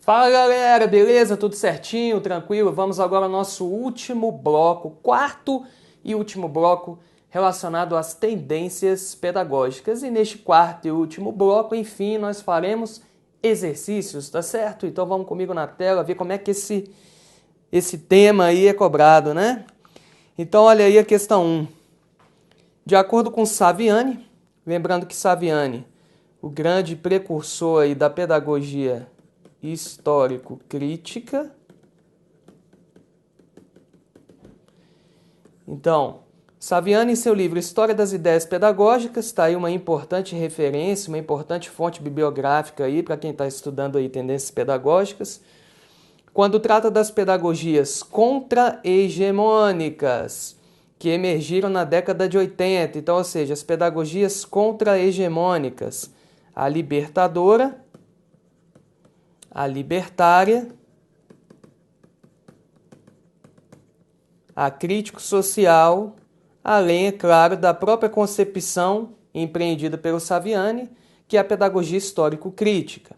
Fala galera, beleza? Tudo certinho, tranquilo? Vamos agora ao nosso último bloco, quarto e último bloco relacionado às tendências pedagógicas. E neste quarto e último bloco, enfim, nós faremos exercícios, tá certo? Então vamos comigo na tela ver como é que esse tema aí é cobrado, né? Então olha aí a questão 1. De acordo com Saviani, lembrando que Saviani, o grande precursor aí da pedagogia histórico-crítica. Então, Saviani, em seu livro História das Ideias Pedagógicas, está aí uma importante referência, uma importante fonte bibliográfica aí para quem está estudando aí tendências pedagógicas. Quando trata das pedagogias contra-hegemônicas, que emergiram na década de 80, então, ou seja, as pedagogias contra-hegemônicas, a libertadora, a libertária, a crítico-social, além, é claro, da própria concepção empreendida pelo Saviani, que é a pedagogia histórico-crítica.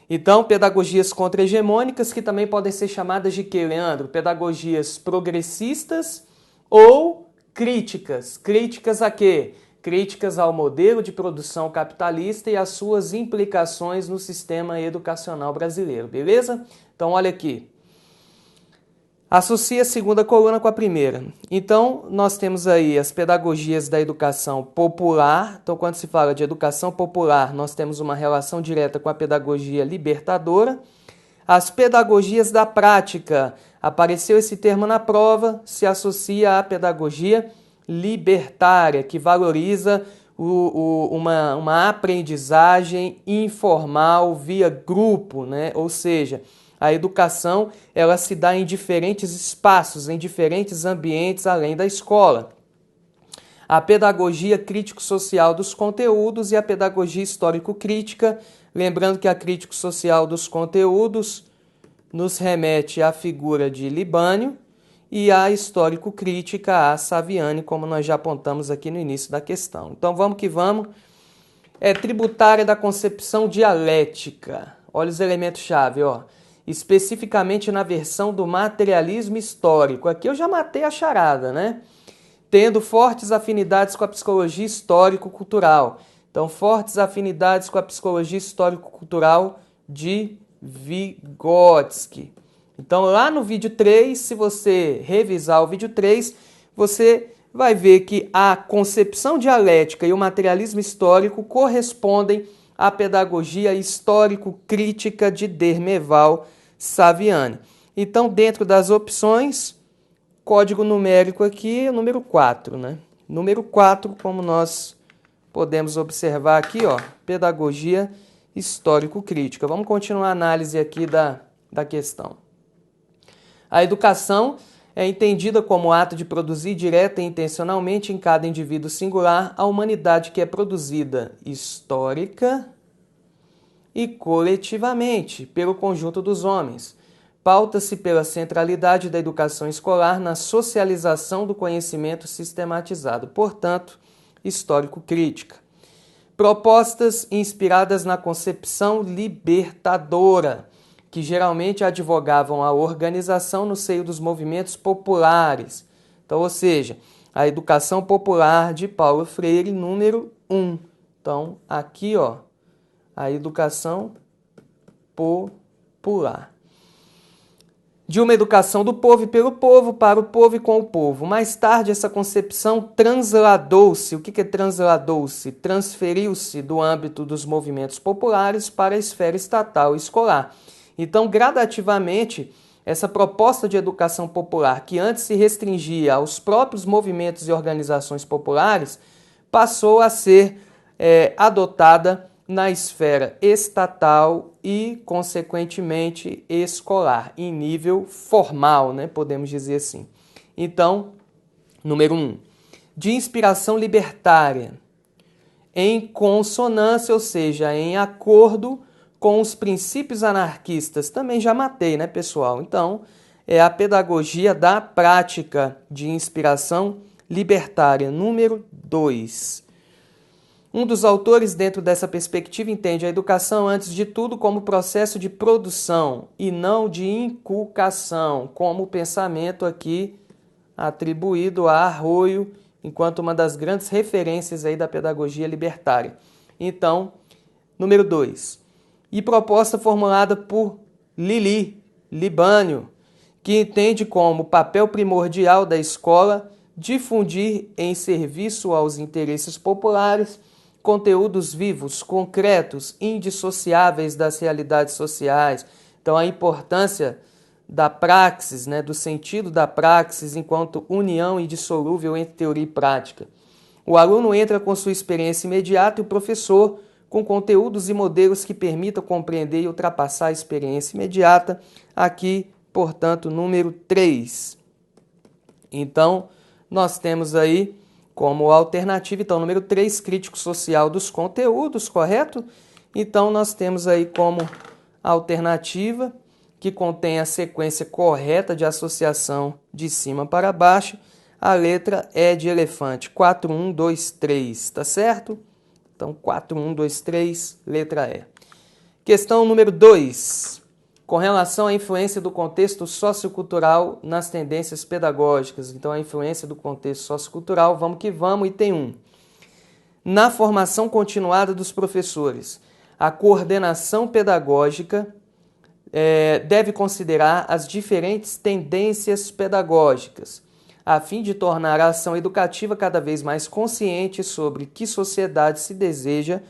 Então, pedagogias contra-hegemônicas, que também podem ser chamadas de quê, Leandro? Pedagogias progressistas ou críticas. Críticas a quê? Críticas ao modelo de produção capitalista e às suas implicações no sistema educacional brasileiro, beleza? Então, olha aqui. Associa a segunda coluna com a primeira. Então, nós temos aí as pedagogias da educação popular. Então, quando se fala de educação popular, nós temos uma relação direta com a pedagogia libertadora. As pedagogias da prática. Apareceu esse termo na prova, se associa à pedagogia libertária, que valoriza uma aprendizagem informal via grupo, né? Ou seja, a educação ela se dá em diferentes espaços, em diferentes ambientes além da escola. A pedagogia crítico-social dos conteúdos e a pedagogia histórico-crítica, lembrando que a crítico-social dos conteúdos nos remete à figura de Libânio e a histórico-crítica a Saviani, como nós já apontamos aqui no início da questão. Então vamos que vamos. É tributária da concepção dialética. Olha os elementos-chave, ó. Especificamente na versão do materialismo histórico. Aqui eu já matei a charada, né? Tendo fortes afinidades com a psicologia histórico-cultural. Então, fortes afinidades com a psicologia histórico-cultural de Vygotsky. Então, lá no vídeo 3, se você revisar o vídeo 3, você vai ver que a concepção dialética e o materialismo histórico correspondem à pedagogia histórico-crítica de Dermeval Saviani. Então, dentro das opções, código numérico aqui é o número 4, né? Número 4, como nós podemos observar aqui, ó, pedagogia histórico-crítica. Vamos continuar a análise aqui da questão. A educação é entendida como o ato de produzir direta e intencionalmente em cada indivíduo singular a humanidade que é produzida histórica e coletivamente pelo conjunto dos homens. Pauta-se pela centralidade da educação escolar na socialização do conhecimento sistematizado, portanto, histórico-crítica. Propostas inspiradas na concepção libertadora, que geralmente advogavam a organização no seio dos movimentos populares. Então, ou seja, a educação popular de Paulo Freire, número 1. Então, aqui, ó, a educação popular. De uma educação do povo e pelo povo, para o povo e com o povo. Mais tarde, essa concepção transladou-se. O que é transladou-se? Transferiu-se do âmbito dos movimentos populares para a esfera estatal e escolar. Então, gradativamente, essa proposta de educação popular, que antes se restringia aos próprios movimentos e organizações populares, passou a ser adotada na esfera estatal e, consequentemente, escolar, em nível formal, né? Podemos dizer assim. Então, número 1, de inspiração libertária, em consonância, ou seja, em acordo com os princípios anarquistas. Também já matei, né, pessoal? Então, é a pedagogia da prática de inspiração libertária, número 2. Um dos autores, dentro dessa perspectiva, entende a educação, antes de tudo, como processo de produção e não de inculcação, como o pensamento aqui atribuído a Arroyo, enquanto uma das grandes referências aí da pedagogia libertária. Então, número 2. E proposta formulada por Libânio, que entende como papel primordial da escola difundir em serviço aos interesses populares conteúdos vivos, concretos, indissociáveis das realidades sociais. Então, a importância da praxis, do sentido da praxis enquanto união indissolúvel entre teoria e prática. O aluno entra com sua experiência imediata e o professor com conteúdos e modelos que permitam compreender e ultrapassar a experiência imediata. Aqui, portanto, número 3. Então, nós temos aí como alternativa, então, número 3, crítico social dos conteúdos, correto? Então, nós temos aí como alternativa, que contém a sequência correta de associação de cima para baixo, a letra E de elefante, 4, 1, 2, 3, tá certo? Então, 4, 1, 2, 3, letra E. Questão número 2. Com relação à influência do contexto sociocultural nas tendências pedagógicas. Então, a influência do contexto sociocultural, vamos que vamos, item 1. Na formação continuada dos professores, a coordenação pedagógica deve considerar as diferentes tendências pedagógicas, a fim de tornar a ação educativa cada vez mais consciente sobre que sociedade se deseja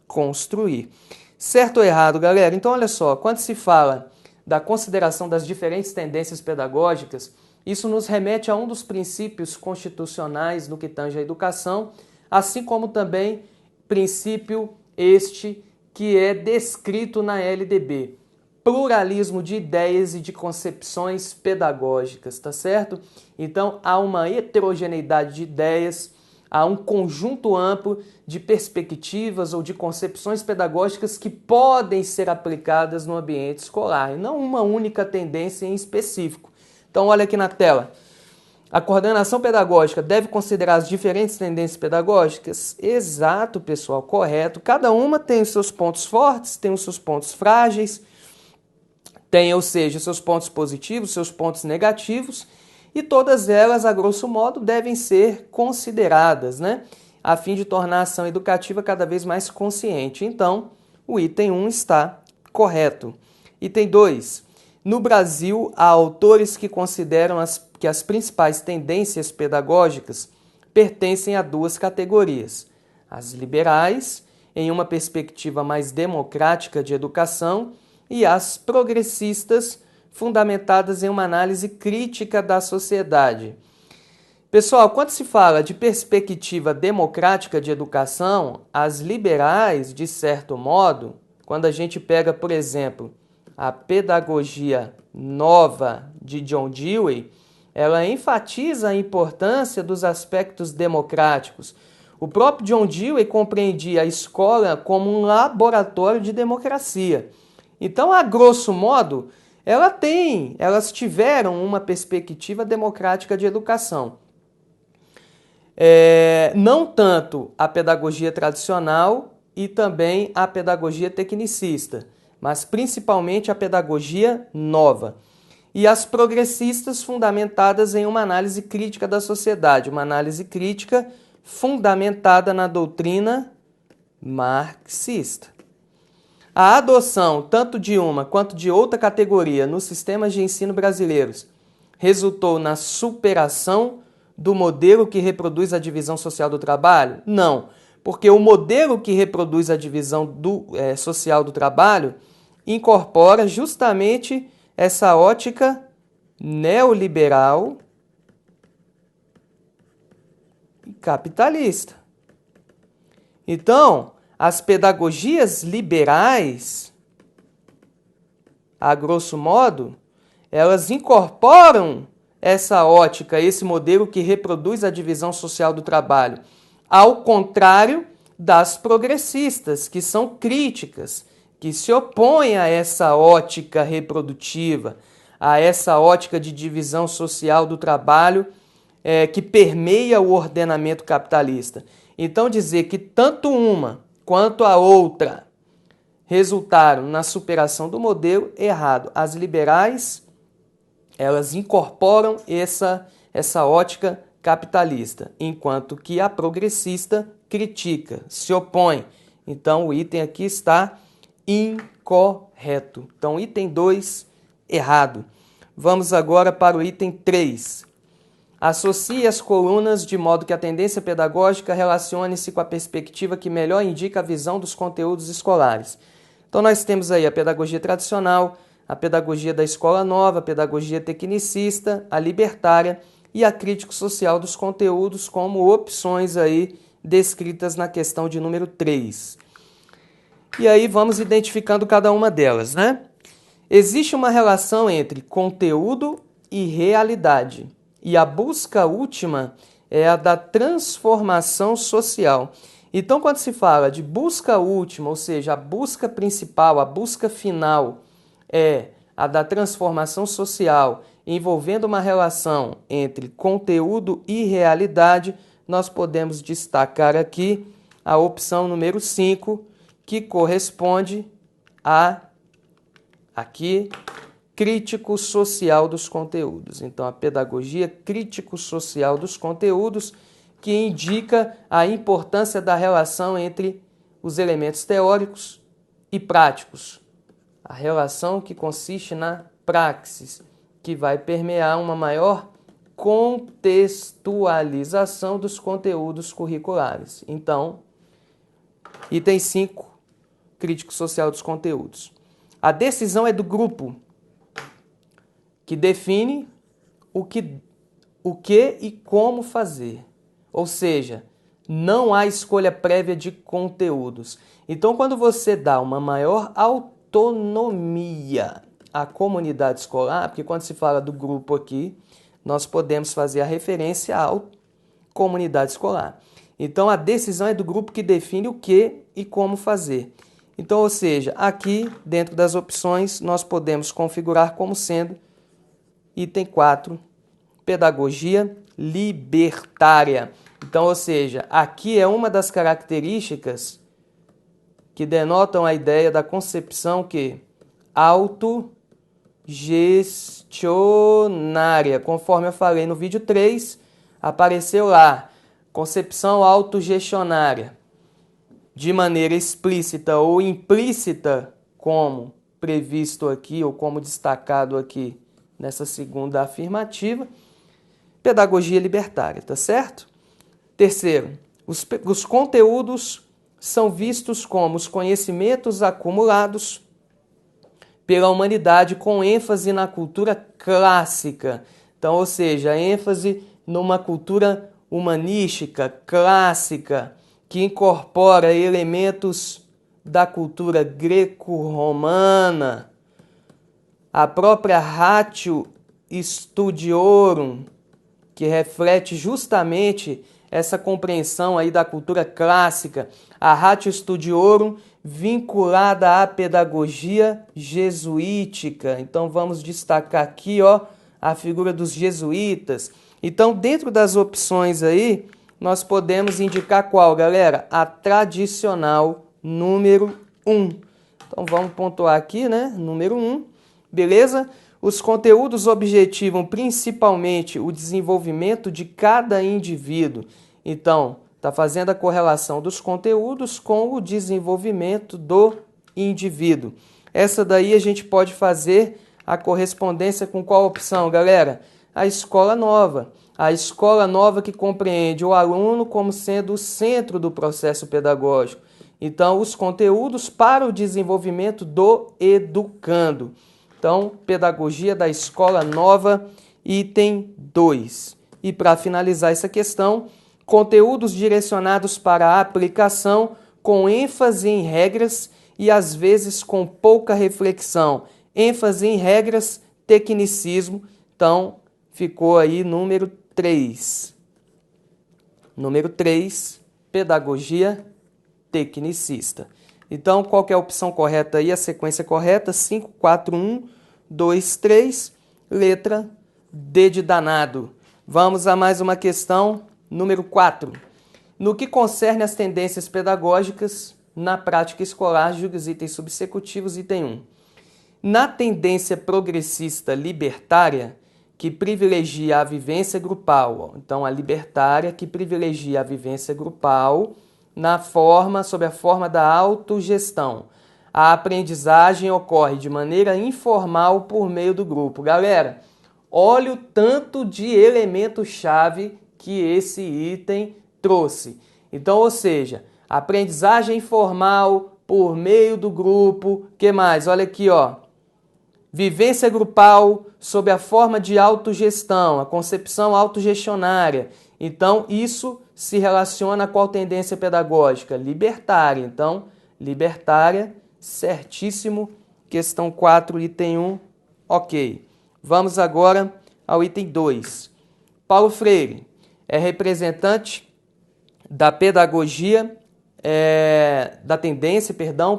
construir. Certo ou errado, galera? Então, olha só, quando se fala da consideração das diferentes tendências pedagógicas, isso nos remete a um dos princípios constitucionais no que tange à educação, assim como também princípio este que é descrito na LDB, pluralismo de ideias e de concepções pedagógicas, tá certo? Então, há uma heterogeneidade de ideias, há um conjunto amplo de perspectivas ou de concepções pedagógicas que podem ser aplicadas no ambiente escolar, e não uma única tendência em específico. Então, olha aqui na tela. A coordenação pedagógica deve considerar as diferentes tendências pedagógicas? Exato, pessoal, correto. Cada uma tem os seus pontos fortes, tem os seus pontos frágeis, tem, ou seja, seus pontos positivos, seus pontos negativos, e todas elas, a grosso modo, devem ser consideradas, a fim de tornar a ação educativa cada vez mais consciente. Então, o item 1 está correto. Item 2. No Brasil, há autores que consideram que as principais tendências pedagógicas pertencem a duas categorias. As liberais, em uma perspectiva mais democrática de educação, e as progressistas, fundamentadas em uma análise crítica da sociedade. Pessoal, quando se fala de perspectiva democrática de educação, as liberais, de certo modo, quando a gente pega, por exemplo, a pedagogia nova de John Dewey, ela enfatiza a importância dos aspectos democráticos. O próprio John Dewey compreendia a escola como um laboratório de democracia. Então, a grosso modo, elas tiveram uma perspectiva democrática de educação. Não tanto a pedagogia tradicional e também a pedagogia tecnicista, mas principalmente a pedagogia nova. E as progressistas fundamentadas em uma análise crítica da sociedade, uma análise crítica fundamentada na doutrina marxista. A adoção tanto de uma quanto de outra categoria nos sistemas de ensino brasileiros resultou na superação do modelo que reproduz a divisão social do trabalho? Não, porque o modelo que reproduz a divisão social do trabalho incorpora justamente essa ótica neoliberal e capitalista. Então, as pedagogias liberais, a grosso modo, elas incorporam essa ótica, esse modelo que reproduz a divisão social do trabalho, ao contrário das progressistas, que são críticas, que se opõem a essa ótica reprodutiva, a essa ótica de divisão social do trabalho que permeia o ordenamento capitalista. Então, dizer que tanto uma quanto a outra resultaram na superação do modelo, errado. As liberais, elas incorporam essa ótica capitalista, enquanto que a progressista critica, se opõe. Então, o item aqui está incorreto. Então, item 2, errado. Vamos agora para o item 3. Associe as colunas de modo que a tendência pedagógica relacione-se com a perspectiva que melhor indica a visão dos conteúdos escolares. Então, nós temos aí a pedagogia tradicional, a pedagogia da escola nova, a pedagogia tecnicista, a libertária e a crítico-social dos conteúdos como opções aí descritas na questão de número 3. E aí vamos identificando cada uma delas, né? Existe uma relação entre conteúdo e realidade. E a busca última é a da transformação social. Então, quando se fala de busca última, ou seja, a busca principal, a busca final, é a da transformação social, envolvendo uma relação entre conteúdo e realidade, nós podemos destacar aqui a opção número 5, que corresponde a, aqui, crítico-social dos conteúdos. Então, a pedagogia crítico-social dos conteúdos, que indica a importância da relação entre os elementos teóricos e práticos. A relação que consiste na praxis, que vai permear uma maior contextualização dos conteúdos curriculares. Então, item 5, crítico-social dos conteúdos. A decisão é do grupo, que define o que e como fazer. Ou seja, não há escolha prévia de conteúdos. Então, quando você dá uma maior autonomia à comunidade escolar, porque quando se fala do grupo aqui, nós podemos fazer a referência à comunidade escolar. Então, a decisão é do grupo que define o que e como fazer. Então, ou seja, aqui, dentro das opções, nós podemos configurar como sendo item 4, pedagogia libertária. Então, ou seja, aqui é uma das características que denotam a ideia da concepção que autogestionária. Conforme eu falei no vídeo 3, apareceu lá, concepção autogestionária. De maneira explícita ou implícita, como previsto aqui ou como destacado aqui nessa segunda afirmativa, pedagogia libertária, tá certo? Terceiro, os conteúdos são vistos como os conhecimentos acumulados pela humanidade com ênfase na cultura clássica. Então, ou seja, ênfase numa cultura humanística, clássica, que incorpora elementos da cultura greco-romana, a própria Ratio Studiorum, que reflete justamente essa compreensão aí da cultura clássica, a Ratio Studiorum vinculada à pedagogia jesuítica. Então vamos destacar aqui, a figura dos jesuítas. Então, dentro das opções aí, nós podemos indicar qual, galera? A tradicional número 1. Então vamos pontuar aqui, né? Número 1. Beleza? Os conteúdos objetivam principalmente o desenvolvimento de cada indivíduo. Então, está fazendo a correlação dos conteúdos com o desenvolvimento do indivíduo. Essa daí a gente pode fazer a correspondência com qual opção, galera? A escola nova. A escola nova que compreende o aluno como sendo o centro do processo pedagógico. Então, os conteúdos para o desenvolvimento do educando. Então, pedagogia da escola nova, item 2. E para finalizar essa questão, conteúdos direcionados para a aplicação com ênfase em regras e às vezes com pouca reflexão. ênfase em regras, tecnicismo. Então, ficou aí número 3. Número 3, pedagogia tecnicista. Então, qual que é a opção correta aí? A sequência correta, 5, 4, 1, 2, 3, letra D de danado. Vamos a mais uma questão, número 4. No que concerne às tendências pedagógicas na prática escolar, julgue os itens subsecutivos, item 1. Na tendência progressista libertária, que privilegia a vivência grupal, então a libertária que privilegia a vivência grupal sob a forma da autogestão. A aprendizagem ocorre de maneira informal por meio do grupo. Galera, olha o tanto de elemento-chave que esse item trouxe. Então, ou seja, aprendizagem informal por meio do grupo. Que mais? Olha aqui, ó. Vivência grupal sob a forma de autogestão, a concepção autogestionária. Então, isso se relaciona com a tendência pedagógica libertária. Então, libertária, certíssimo. Questão 4, item 1, ok. Vamos agora ao item 2. Paulo Freire é representante da pedagogia, da tendência,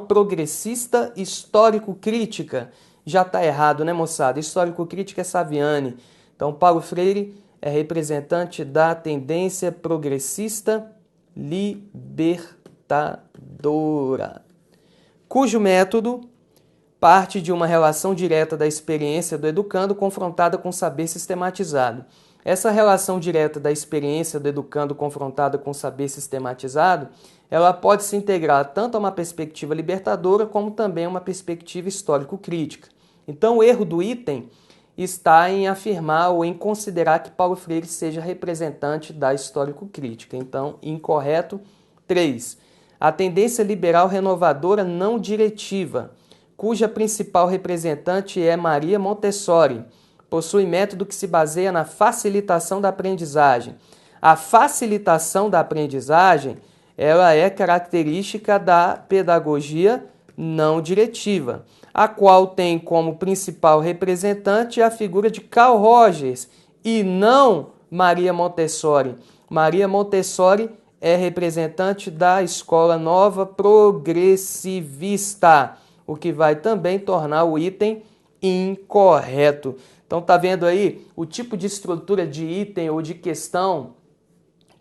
progressista histórico-crítica. Já está errado, né, moçada? Histórico-crítica é Saviani. Então, Paulo Freire é representante da tendência progressista libertadora, cujo método parte de uma relação direta da experiência do educando confrontada com saber sistematizado. Essa relação direta da experiência do educando confrontada com saber sistematizado, ela pode se integrar tanto a uma perspectiva libertadora como também a uma perspectiva histórico-crítica. Então, o erro do item está em afirmar ou em considerar que Paulo Freire seja representante da histórico-crítica. Então, incorreto. 3. A tendência liberal renovadora não diretiva, cuja principal representante é Maria Montessori, possui método que se baseia na facilitação da aprendizagem. A facilitação da aprendizagem, ela é característica da pedagogia não diretiva, a qual tem como principal representante a figura de Carl Rogers e não Maria Montessori. Maria Montessori é representante da escola nova progressivista, o que vai também tornar o item incorreto. Então tá vendo aí o tipo de estrutura de item ou de questão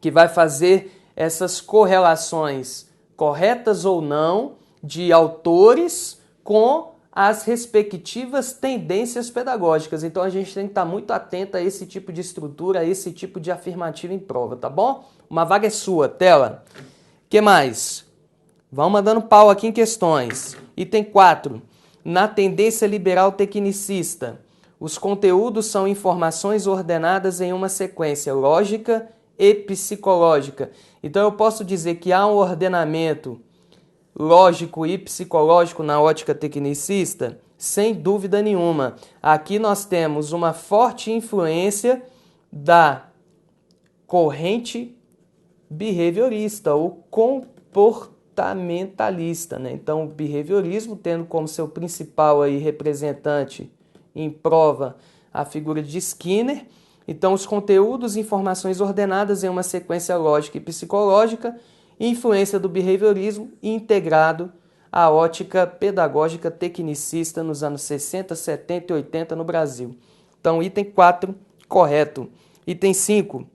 que vai fazer essas correlações corretas ou não de autores com as respectivas tendências pedagógicas. Então a gente tem que estar muito atento a esse tipo de estrutura, a esse tipo de afirmativa em prova, tá bom? Uma vaga é sua, tela. Que mais? Vamos mandando pau aqui em questões. Item 4. Na tendência liberal tecnicista, os conteúdos são informações ordenadas em uma sequência lógica e psicológica. Então eu posso dizer que há um ordenamento lógico e psicológico na ótica tecnicista? Sem dúvida nenhuma. Aqui nós temos uma forte influência da corrente behaviorista ou comportamentalista, né? Então, o behaviorismo tendo como seu principal aí representante em prova a figura de Skinner. Então, os conteúdos e informações ordenadas em uma sequência lógica e psicológica, influência do behaviorismo integrado à ótica pedagógica tecnicista nos anos 60, 70 e 80 no Brasil. Então, item 4, correto. Item 5.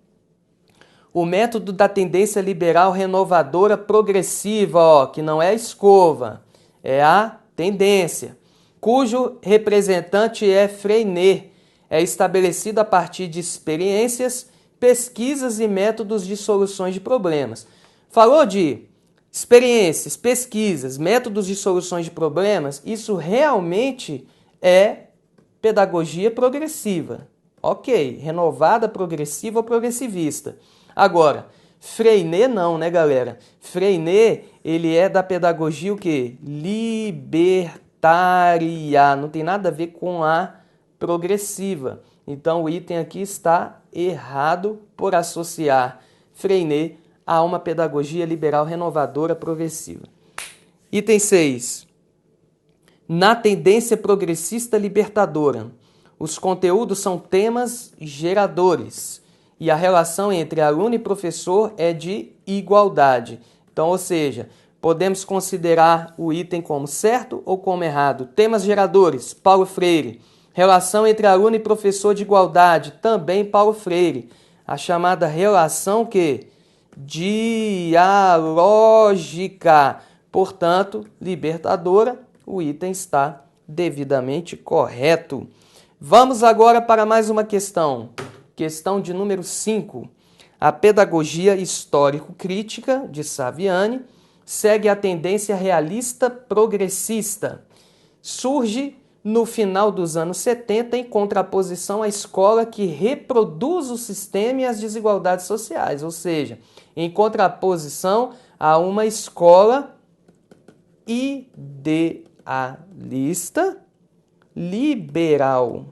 O método da tendência liberal renovadora progressiva, que não é a escova, é a tendência, cujo representante é Freinet, é estabelecido a partir de experiências, pesquisas e métodos de soluções de problemas. Falou de experiências, pesquisas, métodos de soluções de problemas, isso realmente é pedagogia progressiva. Ok, renovada, progressiva ou progressivista. Agora, Freinet não, né, galera? Freinet, ele é da pedagogia o quê? Libertária, não tem nada a ver com a progressiva. Então, o item aqui está errado por associar Freinet a uma pedagogia liberal renovadora progressiva. Item 6. Na tendência progressista libertadora, os conteúdos são temas geradores e a relação entre aluno e professor é de igualdade. Então, ou seja, podemos considerar o item como certo ou como errado. Temas geradores, Paulo Freire. Relação entre aluno e professor de igualdade, também Paulo Freire. A chamada relação que dialógica. Portanto, libertadora, o item está devidamente correto. Vamos agora para mais uma questão. Questão de número 5. A pedagogia histórico-crítica de Saviani segue a tendência realista progressista. Surge no final dos anos 70 em contraposição à escola que reproduz o sistema e as desigualdades sociais, ou seja, em contraposição a uma escola idealista liberal.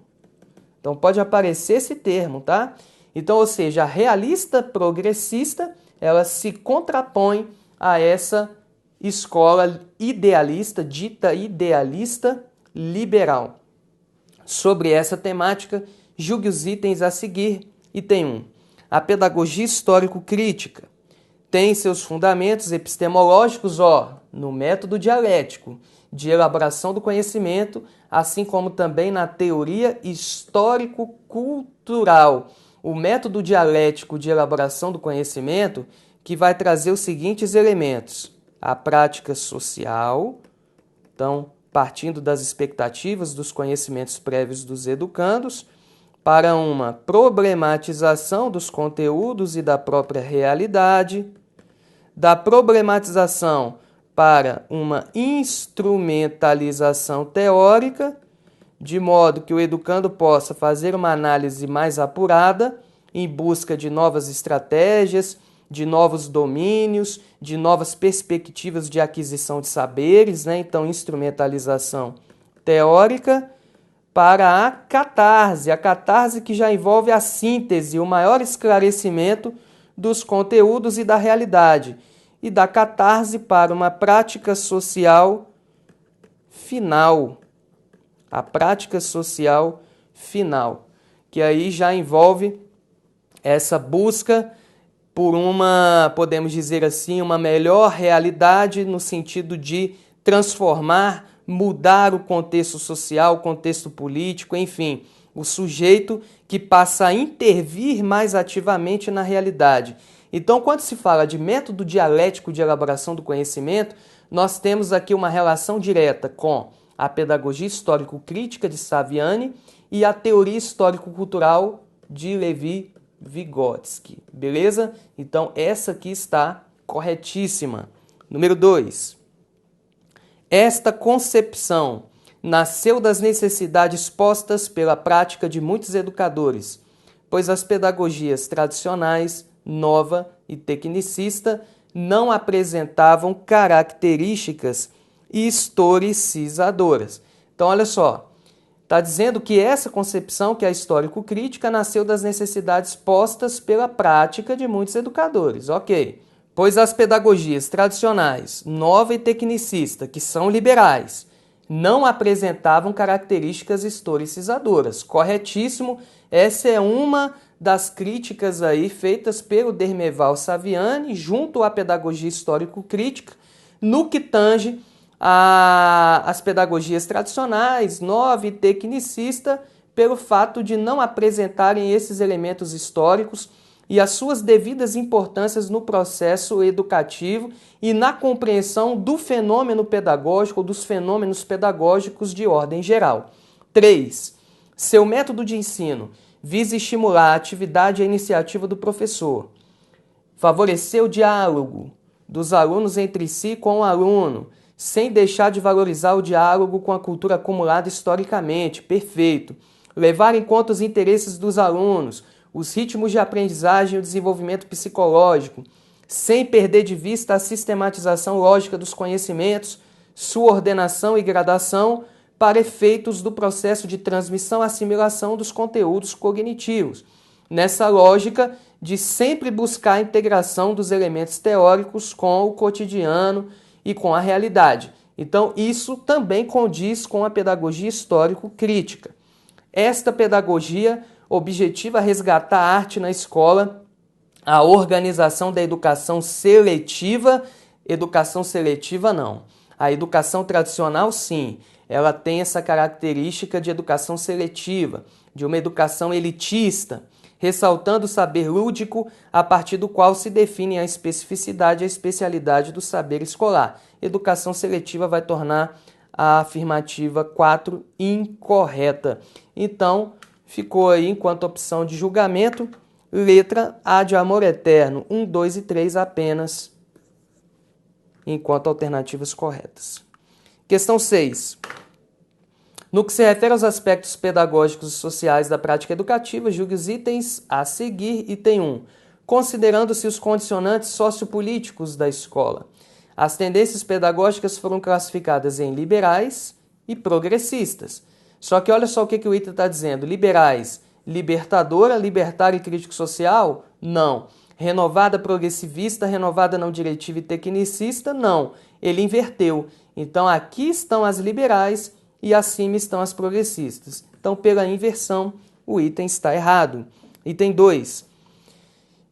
Então pode aparecer esse termo, tá? Então, ou seja, a realista progressista, ela se contrapõe a essa escola idealista, dita idealista liberal. Sobre essa temática, julgue os itens a seguir. Item 1. A pedagogia histórico-crítica tem seus fundamentos epistemológicos, no método dialético de elaboração do conhecimento, assim como também na teoria histórico-cultural. O método dialético de elaboração do conhecimento que vai trazer os seguintes elementos: a prática social, então, partindo das expectativas dos conhecimentos prévios dos educandos, para uma problematização dos conteúdos e da própria realidade, da problematização para uma instrumentalização teórica, de modo que o educando possa fazer uma análise mais apurada em busca de novas estratégias, de novos domínios, de novas perspectivas de aquisição de saberes, né? Então, instrumentalização teórica para a catarse que já envolve a síntese, o maior esclarecimento dos conteúdos e da realidade, e da catarse para uma prática social final. A prática social final, que aí já envolve essa busca por uma, podemos dizer assim, uma melhor realidade no sentido de transformar, mudar o contexto social, o contexto político, enfim, o sujeito que passa a intervir mais ativamente na realidade. Então, quando se fala de método dialético de elaboração do conhecimento, nós temos aqui uma relação direta com a pedagogia histórico-crítica de Saviani e a teoria histórico-cultural de Levi-Vygotsky. Beleza? Então, essa aqui está corretíssima. Número 2. Esta concepção nasceu das necessidades postas pela prática de muitos educadores, pois as pedagogias tradicionais, nova e tecnicista, não apresentavam características historicizadoras. Então, olha só, está dizendo que essa concepção, que é a histórico-crítica, nasceu das necessidades postas pela prática de muitos educadores. Ok, pois as pedagogias tradicionais, nova e tecnicista, que são liberais, não apresentavam características historicizadoras. Corretíssimo, essa é uma das críticas aí feitas pelo Dermeval Saviani junto à pedagogia histórico-crítica no que tange as pedagogias tradicionais, nova e tecnicista, pelo fato de não apresentarem esses elementos históricos e as suas devidas importâncias no processo educativo e na compreensão do fenômeno pedagógico ou dos fenômenos pedagógicos de ordem geral. 3. Seu método de ensino visa estimular a atividade e a iniciativa do professor, favorecer o diálogo dos alunos entre si e com o aluno, sem deixar de valorizar o diálogo com a cultura acumulada historicamente, perfeito, levar em conta os interesses dos alunos, os ritmos de aprendizagem e o desenvolvimento psicológico, sem perder de vista a sistematização lógica dos conhecimentos, sua ordenação e gradação para efeitos do processo de transmissão e assimilação dos conteúdos cognitivos, nessa lógica de sempre buscar a integração dos elementos teóricos com o cotidiano e com a realidade. Então, isso também condiz com a pedagogia histórico-crítica. Esta pedagogia objetiva resgatar a arte na escola, a organização da educação seletiva não. A educação tradicional, sim, ela tem essa característica de educação seletiva, de uma educação elitista, ressaltando o saber lúdico a partir do qual se define a especificidade e a especialidade do saber escolar. Educação seletiva vai tornar a afirmativa 4 incorreta. Então, ficou aí, enquanto opção de julgamento, letra A de amor eterno, 1, 2 e 3 apenas, enquanto alternativas corretas. Questão 6. No que se refere aos aspectos pedagógicos e sociais da prática educativa, julgue os itens a seguir. Item 1. Considerando-se os condicionantes sociopolíticos da escola. As tendências pedagógicas foram classificadas em liberais e progressistas. Só que olha só o que o item está dizendo. Liberais, libertadora, libertária e crítico social? Não. Renovada, progressivista, renovada, não diretiva e tecnicista? Não. Ele inverteu. Então aqui estão as liberais e acima estão as progressistas. Então, pela inversão, o item está errado. Item 2.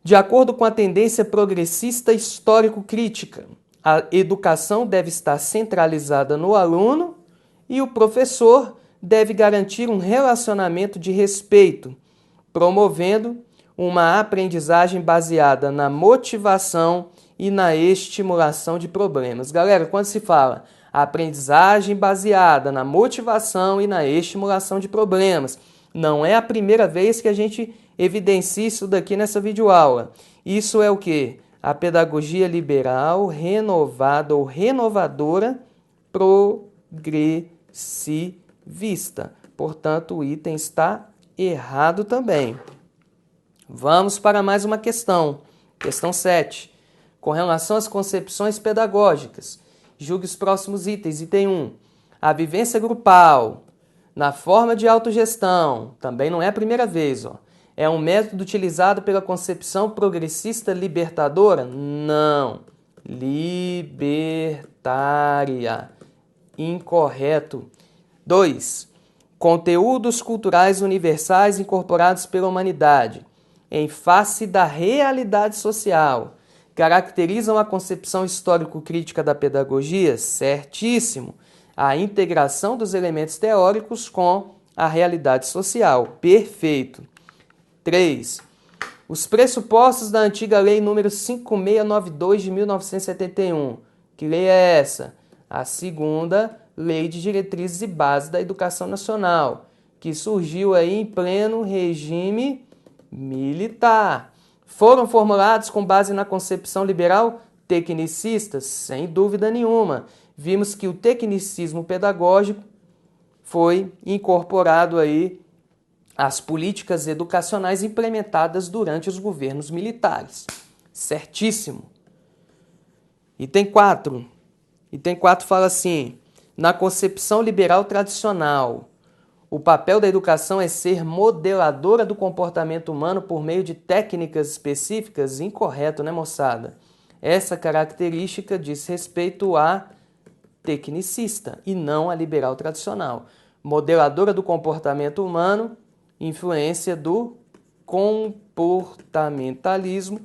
De acordo com a tendência progressista histórico-crítica, a educação deve estar centralizada no aluno e o professor deve garantir um relacionamento de respeito, promovendo uma aprendizagem baseada na motivação e na estimulação de problemas. Galera, quando se fala aprendizagem baseada na motivação e na estimulação de problemas, não é a primeira vez que a gente evidencia isso daqui nessa videoaula. Isso é o quê? A pedagogia liberal, renovada ou renovadora, progressivista. Portanto, o item está errado também. Vamos para mais uma questão. Questão 7. Com relação às concepções pedagógicas, julgue os próximos itens. Item 1. A vivência grupal, na forma de autogestão, também não é a primeira vez, é um método utilizado pela concepção progressista libertadora? Não. Libertária. Incorreto. 2. Conteúdos culturais universais incorporados pela humanidade, em face da realidade social, caracterizam a concepção histórico-crítica da pedagogia? Certíssimo. A integração dos elementos teóricos com a realidade social. Perfeito. 3. Os pressupostos da antiga Lei nº 5692 de 1971. Que lei é essa? A segunda Lei de Diretrizes e Bases da Educação Nacional, que surgiu aí em pleno regime militar. Foram formulados com base na concepção liberal tecnicista? Sem dúvida nenhuma. Vimos que o tecnicismo pedagógico foi incorporado aí às políticas educacionais implementadas durante os governos militares. Certíssimo. Item 4. Item 4 fala assim: na concepção liberal tradicional, o papel da educação é ser modeladora do comportamento humano por meio de técnicas específicas? Incorreto, né, moçada? Essa característica diz respeito a tecnicista e não a liberal tradicional. Modeladora do comportamento humano, influência do comportamentalismo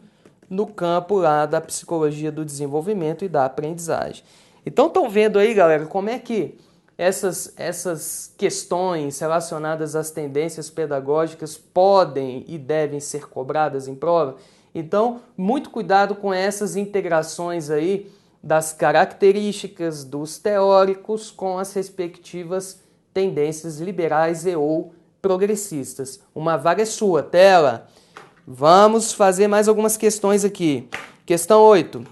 no campo lá da psicologia do desenvolvimento e da aprendizagem. Então, estão vendo aí, galera, como é que essas questões relacionadas às tendências pedagógicas podem e devem ser cobradas em prova? Então, muito cuidado com essas integrações aí das características dos teóricos com as respectivas tendências liberais e ou progressistas. Uma vaga é sua, tela. Vamos fazer mais algumas questões aqui. Questão 8.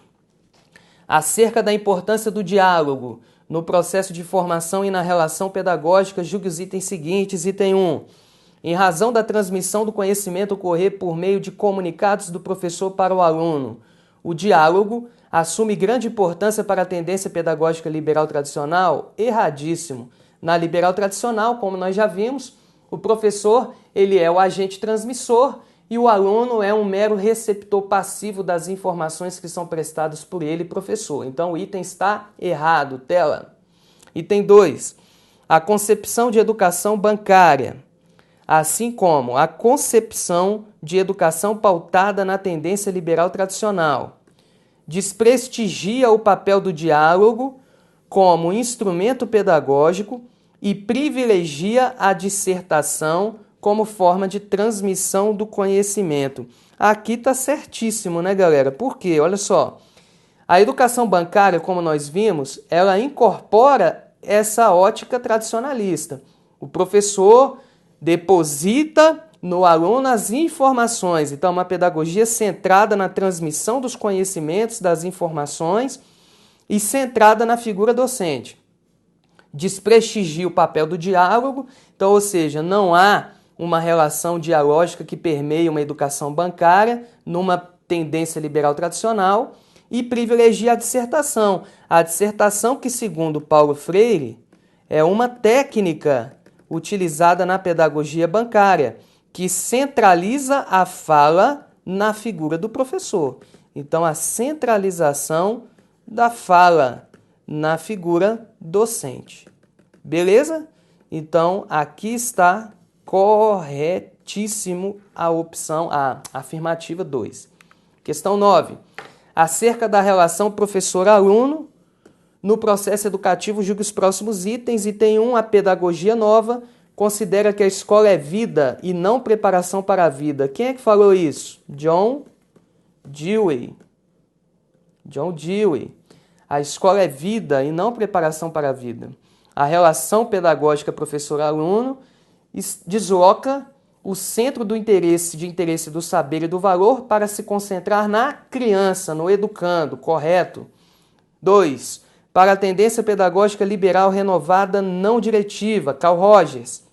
Acerca da importância do diálogo no processo de formação e na relação pedagógica, julgue os itens seguintes. Item 1. Em razão da transmissão do conhecimento ocorrer por meio de comunicados do professor para o aluno, o diálogo assume grande importância para a tendência pedagógica liberal tradicional? Erradíssimo. Na liberal tradicional, como nós já vimos, o professor ele é o agente transmissor e o aluno é um mero receptor passivo das informações que são prestadas por ele, professor. Então, o item está errado. Tela. Item 2. A concepção de educação bancária, assim como a concepção de educação pautada na tendência liberal tradicional, desprestigia o papel do diálogo como instrumento pedagógico e privilegia a dissertação como forma de transmissão do conhecimento. Aqui está certíssimo, né, galera? Por quê? Olha só. A educação bancária, como nós vimos, ela incorpora essa ótica tradicionalista. O professor deposita no aluno as informações. Então, uma pedagogia centrada na transmissão dos conhecimentos, das informações e centrada na figura docente. Desprestigia o papel do diálogo, então, ou seja, não há uma relação dialógica que permeie uma educação bancária numa tendência liberal tradicional e privilegia a dissertação que, segundo Paulo Freire, é uma técnica utilizada na pedagogia bancária que centraliza a fala na figura do professor. Então, a centralização da fala na figura docente. Beleza? Então, aqui está corretíssimo a opção A, afirmativa 2. Questão 9. Acerca da relação professor-aluno, no processo educativo, julgue os próximos itens. Item 1, a pedagogia nova considera que a escola é vida e não preparação para a vida. Quem é que falou isso? John Dewey. John Dewey. A escola é vida e não preparação para a vida. A relação pedagógica professor-aluno desloca o centro do interesse do saber e do valor para se concentrar na criança, no educando, correto. 2. Para a tendência pedagógica liberal renovada não diretiva, Carl Rogers.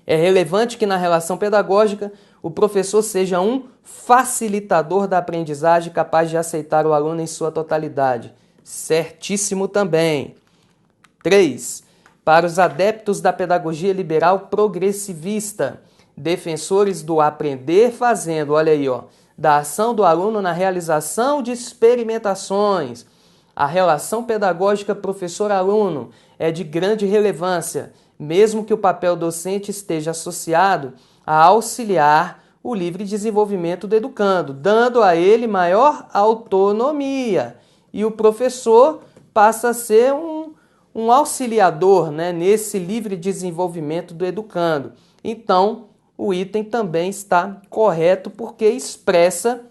É relevante que na relação pedagógica o professor seja um facilitador da aprendizagem capaz de aceitar o aluno em sua totalidade. Certíssimo também. 3. Para os adeptos da pedagogia liberal progressivista, defensores do aprender fazendo, olha aí, ó, da ação do aluno na realização de experimentações. A relação pedagógica professor-aluno é de grande relevância, mesmo que o papel docente esteja associado a auxiliar o livre desenvolvimento do educando, dando a ele maior autonomia. E o professor passa a ser um auxiliador, né, nesse livre desenvolvimento do educando. Então, o item também está correto porque expressa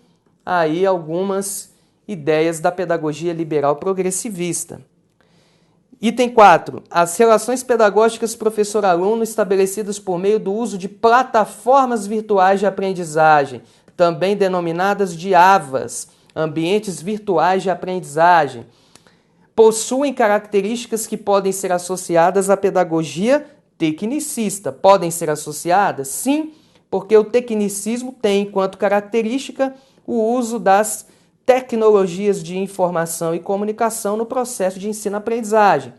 aí algumas ideias da pedagogia liberal progressivista. Item 4. As relações pedagógicas professor-aluno estabelecidas por meio do uso de plataformas virtuais de aprendizagem, também denominadas de AVAs, ambientes virtuais de aprendizagem, possuem características que podem ser associadas à pedagogia tecnicista. Podem ser associadas? Sim, porque o tecnicismo tem enquanto característica o uso das tecnologias de informação e comunicação no processo de ensino-aprendizagem,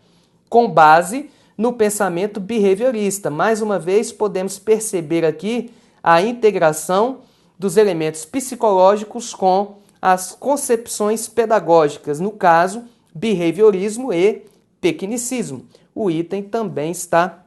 com base no pensamento behaviorista. Mais uma vez, podemos perceber aqui a integração dos elementos psicológicos com as concepções pedagógicas, no caso, behaviorismo e tecnicismo. O item também está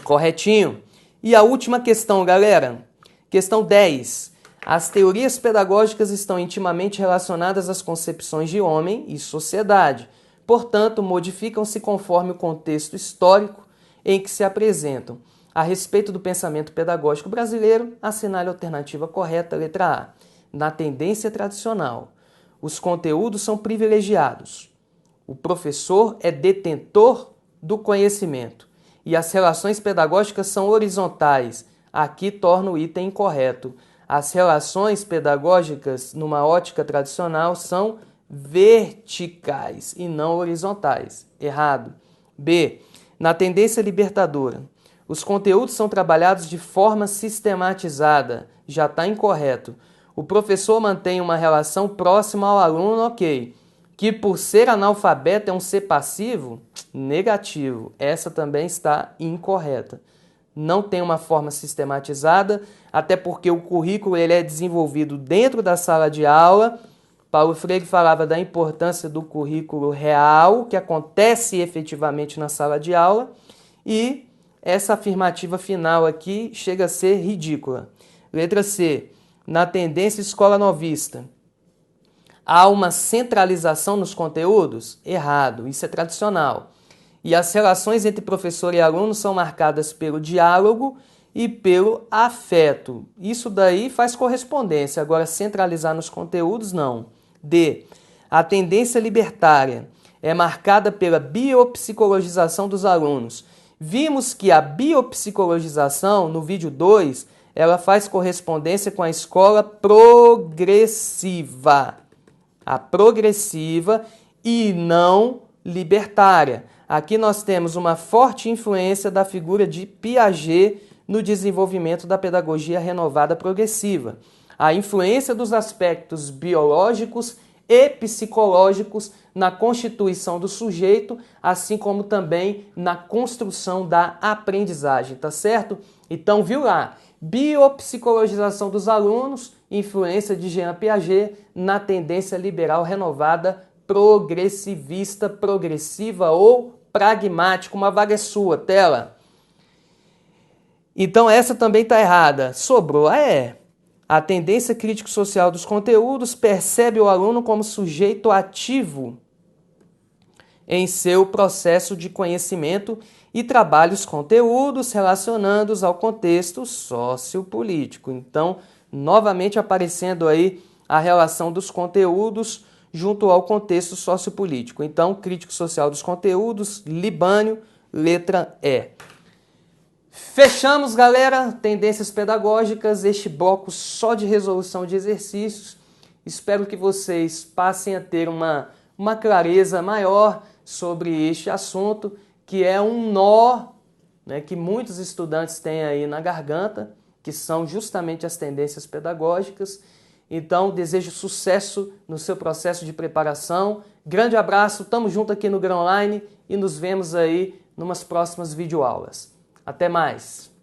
corretinho. E a última questão, galera. Questão 10. As teorias pedagógicas estão intimamente relacionadas às concepções de homem e sociedade. Portanto, modificam-se conforme o contexto histórico em que se apresentam. A respeito do pensamento pedagógico brasileiro, assinale a alternativa correta, letra A. Na tendência tradicional, os conteúdos são privilegiados. O professor é detentor do conhecimento e as relações pedagógicas são horizontais. Aqui torna o item incorreto. As relações pedagógicas, numa ótica tradicional, são verticais e não horizontais. Errado. B. Na tendência libertadora, os conteúdos são trabalhados de forma sistematizada. Já está incorreto. O professor mantém uma relação próxima ao aluno, ok. Que por ser analfabeto é um ser passivo? Negativo. Essa também está incorreta. Não tem uma forma sistematizada, até porque o currículo ele é desenvolvido dentro da sala de aula. Paulo Freire falava da importância do currículo real, que acontece efetivamente na sala de aula, e essa afirmativa final aqui chega a ser ridícula. Letra C. Na tendência escola novista, há uma centralização nos conteúdos? Errado, isso é tradicional. E as relações entre professor e aluno são marcadas pelo diálogo e pelo afeto. Isso daí faz correspondência, agora centralizar nos conteúdos, não. D. A tendência libertária é marcada pela biopsicologização dos alunos. Vimos que a biopsicologização, no vídeo 2, ela faz correspondência com a escola progressiva. A progressiva e não libertária. Aqui nós temos uma forte influência da figura de Piaget no desenvolvimento da pedagogia renovada progressiva. A influência dos aspectos biológicos e psicológicos na constituição do sujeito, assim como também na construção da aprendizagem, tá certo? Então, viu lá, biopsicologização dos alunos, influência de Jean Piaget na tendência liberal renovada progressivista, progressiva ou pragmática. Uma vaga é sua, tela. Então, essa também está errada. Sobrou a E. A tendência crítico-social dos conteúdos percebe o aluno como sujeito ativo em seu processo de conhecimento e trabalha os conteúdos relacionando-os ao contexto sociopolítico. Então, novamente aparecendo aí a relação dos conteúdos junto ao contexto sociopolítico. Então, crítico social dos conteúdos, Libânio, letra E. Fechamos, galera, tendências pedagógicas, este bloco só de resolução de exercícios. Espero que vocês passem a ter uma clareza maior sobre este assunto, que é um nó, né, que muitos estudantes têm aí na garganta, que são justamente as tendências pedagógicas. Então, desejo sucesso no seu processo de preparação. Grande abraço, tamo junto aqui no Grão Online e nos vemos aí numas próximas videoaulas. Até mais!